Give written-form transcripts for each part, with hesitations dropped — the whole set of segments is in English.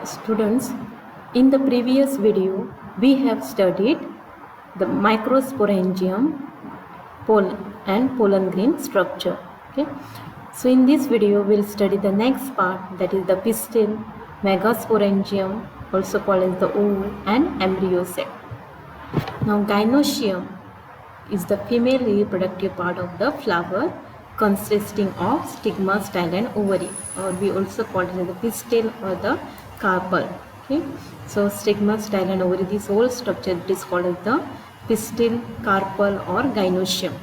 Students, in the previous video, we have studied the microsporangium and pollen grain structure. Okay. So in this video, we'll study the next part, that is the pistil, megasporangium, also called as the ovule, and embryo sac. Now gynoecium is the female reproductive part of the flower, consisting of stigma, style and ovary, or we also call it as the pistil or the carpel. Okay, so stigma, style and ovary, this whole structure it is called as the pistil, carpel or gynoecium.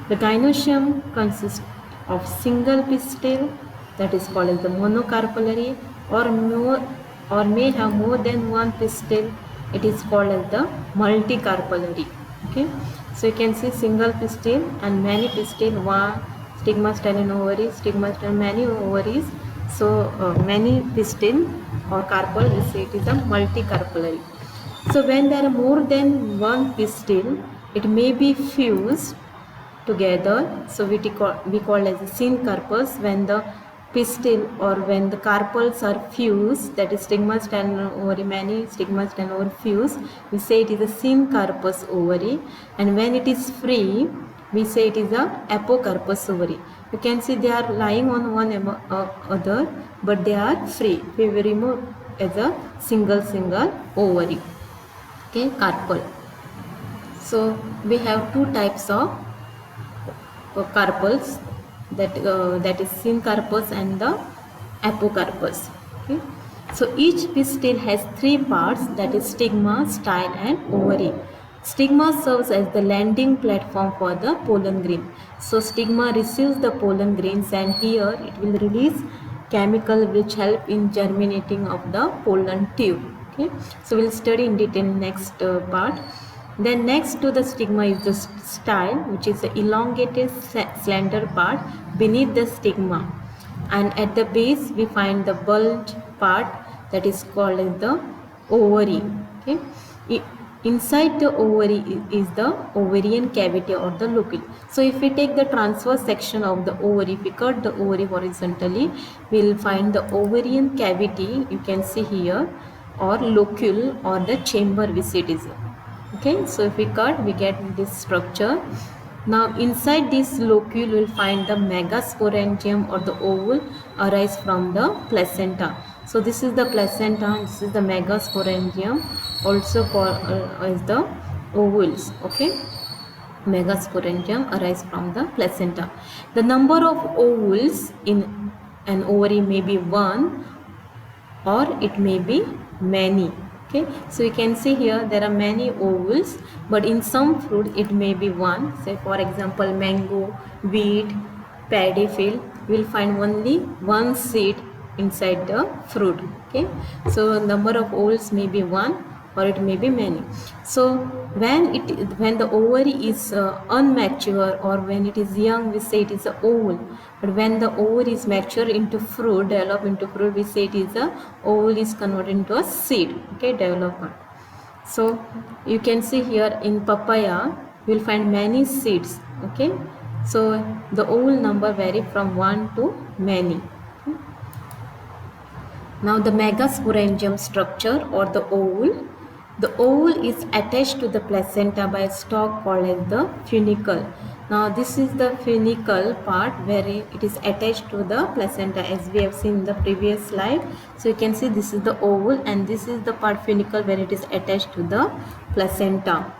The gynoecium consists of single pistil, that is called as the monocarpellary, or may have more than one pistil, it is called as the multicarpellary. Okay, so you can see single pistil and many pistil, one stigma, style and ovary, stigma, style, many ovaries. So many pistil or carpel, we say it is a multicarpellary. So when there are more than one pistil, it may be fused together. So we call as a syncarpus when the pistil or when the carpels are fused, that is stigma, style and ovary, many stigma, style and ovary fused, we say it is a syncarpus ovary, and when it is free, we say it is a apocarpus ovary. You can see they are lying on one other, but they are free. We will remove as a single ovary. Okay, carpel. So we have two types of carpels, that is syncarpus and the apocarpus. Okay, so each pistil has three parts, that is stigma, style and ovary. Stigma serves as the landing platform for the pollen grain. So stigma receives the pollen grains and here it will release chemical which help in germinating of the pollen tube. Okay, so we'll study in detail next part. Then next to the stigma is the style, which is the elongated slender part beneath the stigma, and at the base we find the bulge part, that is called as the ovary. Okay, inside the ovary is the ovarian cavity or the locule. So if we take the transverse section of the ovary, if we cut the ovary horizontally, we will find the ovarian cavity, you can see here, or locule or the chamber we see it is. Okay, so if we cut, we get this structure. Now inside this locule we will find the megasporangium or the ovule arise from the placenta. So this is the placenta, this is the megasporangium, also called as the ovules. Okay, megasporangium arise from the placenta. The number of ovules in an ovary may be one or it may be many. Okay, so you can see here there are many ovules, but in some fruit it may be one. Say for example mango, wheat, paddy field, you will find only one seed inside the fruit. Okay, so number of ovules may be one or it may be many. So when the ovary is unmature or when it is young, we say it is a ovule. But when the ovary is mature into fruit, develop into fruit, we say it is a ovule is converted into a seed. Okay, development. So you can see here in papaya, you will find many seeds. Okay, so the ovule number vary from one to many. Okay. Now the megasporangium structure or the ovule. The ovule is attached to the placenta by a stalk called as the funicle. Now this is the funicle part where it is attached to the placenta, as we have seen in the previous slide. So you can see this is the ovule and this is the part funicle where it is attached to the placenta.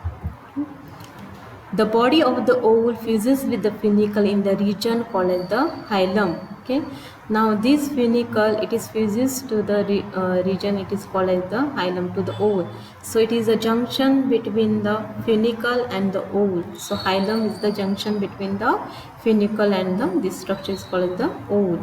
The body of the ovule fuses with the funicle in the region called as the hilum. Okay, now this funicle, it is fuses to the region, it is called as the hilum, to the ovule. So it is a junction between the funicle and the ovule. So hilum is the junction between the funicle and this structure is called as the ovule.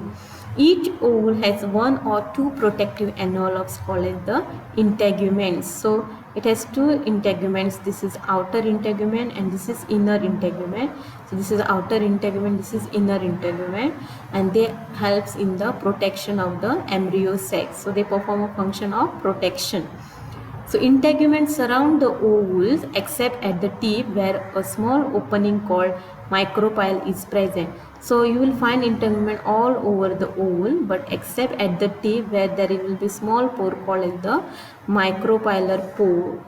Each ovule has one or two protective envelopes called as the integuments. So it has two integuments. This is outer integument and this is inner integument. So this is outer integument, this is inner integument, and they helps in the protection of the embryo sac. So they perform a function of protection. So integuments surround the ovules except at the tip where a small opening called micropyle is present. So you will find integument all over the ovule, but except at the tip where there will be small pore called as the micropylar pore.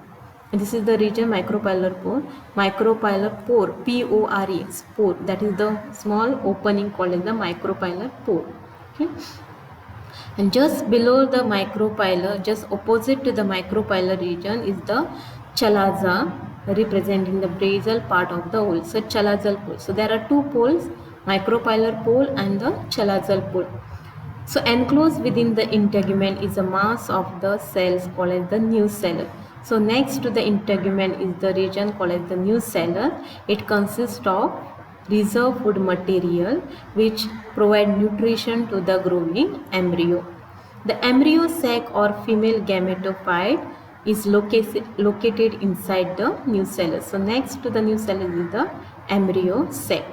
This is the region micropylar pore. Micropylar pore, P-O-R-E, pore. That is the small opening called as the micropylar pore. Okay. And just below the micropylar, just opposite to the micropylar region is the chalaza, representing the basal part of the ovule. So chalazal pole. So there are two poles, micropylar pole and the chalazal pole. So enclosed within the integument is a mass of the cells called as the nucellus. So next to the integument is the region called as the nucellus. It consists of reserve food material which provide nutrition to the growing embryo. The embryo sac or female gametophyte is located inside the nucellus. So next to the nucellus is the embryo sac.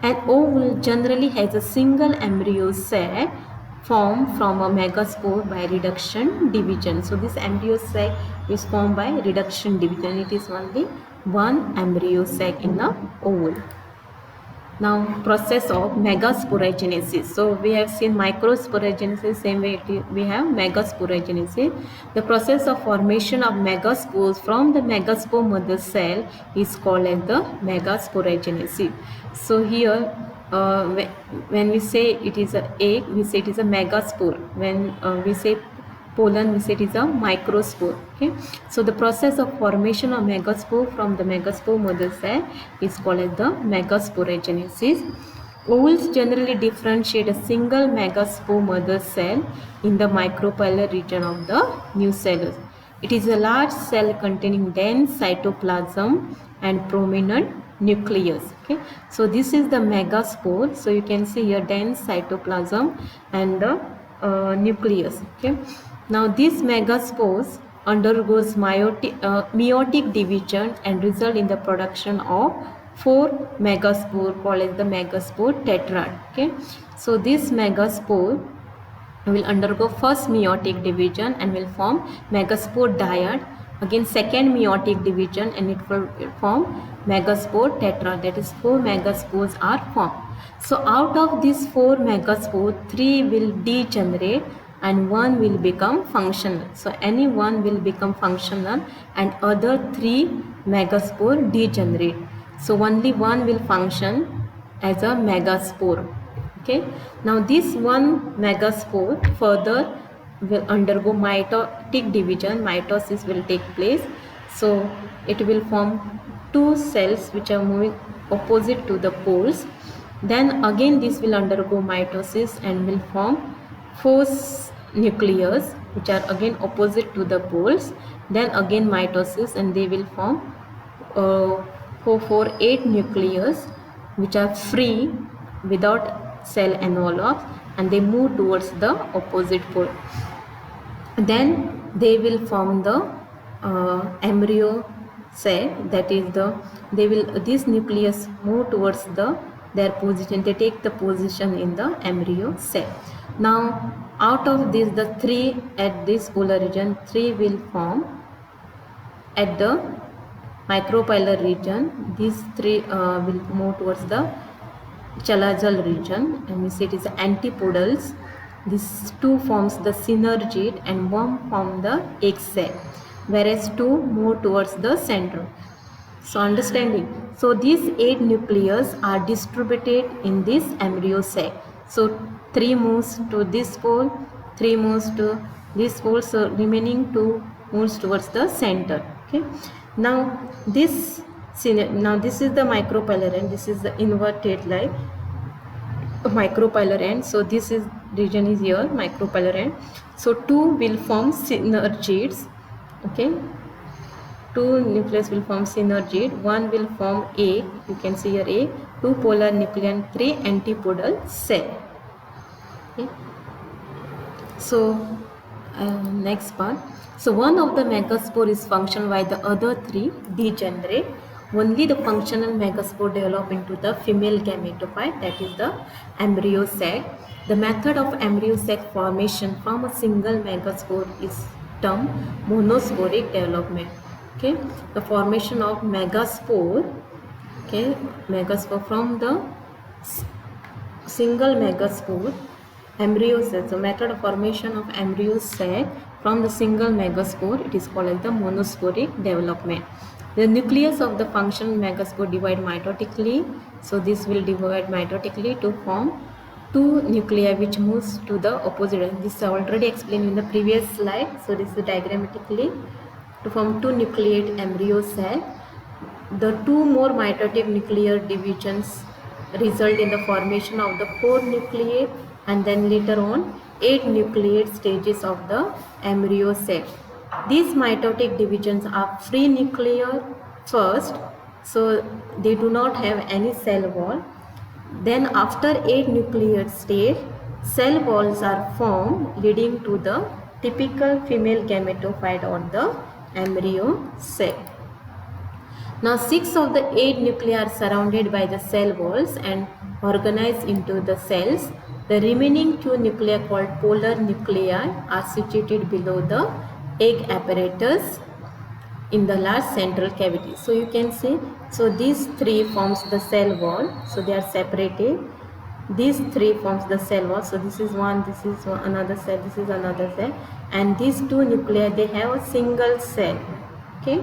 An ovule generally has a single embryo sac formed from a megaspore by reduction division. So this embryo sac is formed by reduction division. It is only one embryo sac in the ovule. Now process of megasporogenesis. So we have seen microsporogenesis, same way we have megasporogenesis. The process of formation of megaspores from the megaspore mother cell is called as the megasporogenesis. So here when we say it is a egg, we say it is a megaspore. When we say pollen, we say it is a microspore. Okay, so the process of formation of megaspore from the megaspore mother cell is called as the megasporogenesis. Ovules generally differentiate a single megaspore mother cell in the micropylar region of the nucellus. It is a large cell containing dense cytoplasm and prominent nucleus. Okay, so this is the megaspore. So you can see here dense cytoplasm and the nucleus. Okay, now these megaspores undergoes meiotic division and result in the production of 4 megaspore called as the megaspore tetrad. Okay, so this megaspore will undergo first meiotic division and will form megaspore dyad. Again second meiotic division and it will form megaspore tetrad. That is 4 megaspores are formed. So out of these 4 megaspores, 3 will degenerate and 1 will become functional. So any one will become functional and other 3 megaspore degenerate. So only one will function as a megaspore. Okay. Now this one megaspore further will undergo mitotic division. Mitosis will take place. So it will form 2 cells which are moving opposite to the poles. Then again this will undergo mitosis and will form 4 nucleus which are again opposite to the poles. Then again mitosis and they will form 8 nucleus which are free without cell envelopes and they move towards the opposite pole. Then they will form the embryo sac. That is this nucleus move towards their position. They take the position in the embryo sac. Now out of this, the 3 at this polar region, 3 will form at the micropylar region. These 3 will move towards the chalazal region and we say it is antipodals. These 2 forms the synergid and 1 form the egg sac, whereas 2 move towards the center. So understanding. So these 8 nucleus are distributed in this embryo sac. So 3 moves to this pole, 3 moves to this pole, so remaining 2 moves towards the center. Okay. Now this is the micropylar end, this is the inverted like micropylar end. So this is region is here micropylar end. So 2 will form synergids. Okay, 2 nucleus will form synergid, 1 will form egg, you can see here egg, 2 polar nuclei and 3 antipodal cell. Okay. So next part. So one of the megaspore is functional while the other 3 degenerate. Only the functional megaspore develop into the female gametophyte, that is the embryo sac. The method of embryo sac formation from a single megaspore is term monosporic development. Okay, the formation of megaspore. Okay, megaspore from the single megaspore embryo cell. So method of formation of embryo sac from the single megaspore, it is called as the monosporic development. The nucleus of the functional megaspore divide mitotically. So this will divide mitotically to form two nuclei which moves to the opposite. This is already explained in the previous slide. So this is diagrammatically to form two nucleate embryo sac. The two more mitotic nuclear divisions result in the formation of the 4 nucleate and then later on 8 nucleate stages of the embryo sac. These mitotic divisions are free nuclear first, so they do not have any cell wall. Then after 8 nucleate stage, cell walls are formed leading to the typical female gametophyte or the embryo sac. Now 6 of the 8 nuclei are surrounded by the cell walls and organized into the cells. The remaining 2 nuclei called polar nuclei are situated below the egg apparatus in the large central cavity. So you can see, so these 3 forms the cell wall, so they are separated. These 3 forms the cell wall, so this is one, this is one, another cell, this is another cell, and these 2 nuclei, they have a single cell. Okay.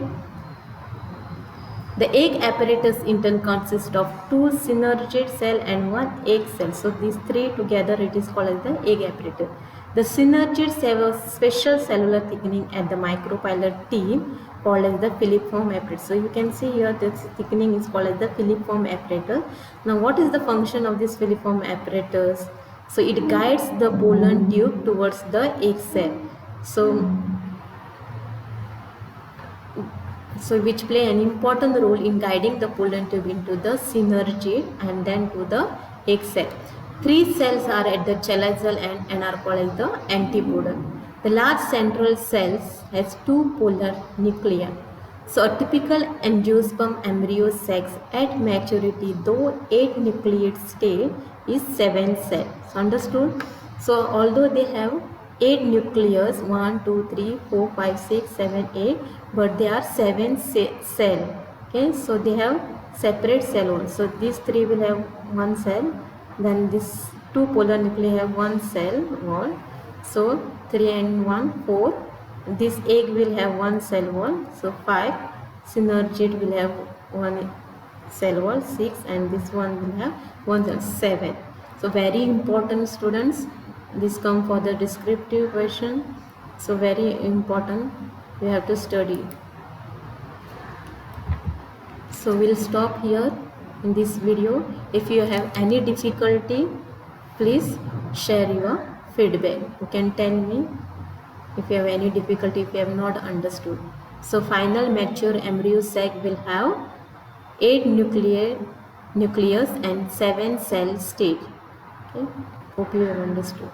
The egg apparatus in turn consists of 2 synergid cell and 1 egg cell. So these 3 together, it is called as the egg apparatus. The synergids have a special cellular thickening at the micropylar tip called as the filiform apparatus. So you can see here this thickening is called as the filiform apparatus. Now what is the function of this filiform apparatus? So it guides the pollen tube towards the egg cell. So which play an important role in guiding the pollen tube into the synergid and then to the egg cell. 3 cells are at the chelazal end and are called as the antipodal. The large central cells has 2 polar nuclei. So a typical angiosperm embryo sacs at maturity, though 8 nucleate state, is 7 cells. So understood? So although they have 8 nucleus, 1, 2, 3, 4, 5, 6, 7, 8, but they are 7 cell. Okay, so they have separate cell walls. So these 3 will have 1 cell, then this 2 polar nuclei have 1 cell wall. So 3 and 1, 4. This egg will have 1 cell wall. So 5. Synergid will have 1 cell wall, 6, and this one will have 1 cell, 7. So very important, students. This come for the descriptive question. So very important, you have to study. So we'll stop here in this video. If you have any difficulty, please share your feedback. You can tell me if you have any difficulty, if you have not understood. So final mature embryo sac will have 8 nucleus and 7 cell stage. Okay, hope you have understood.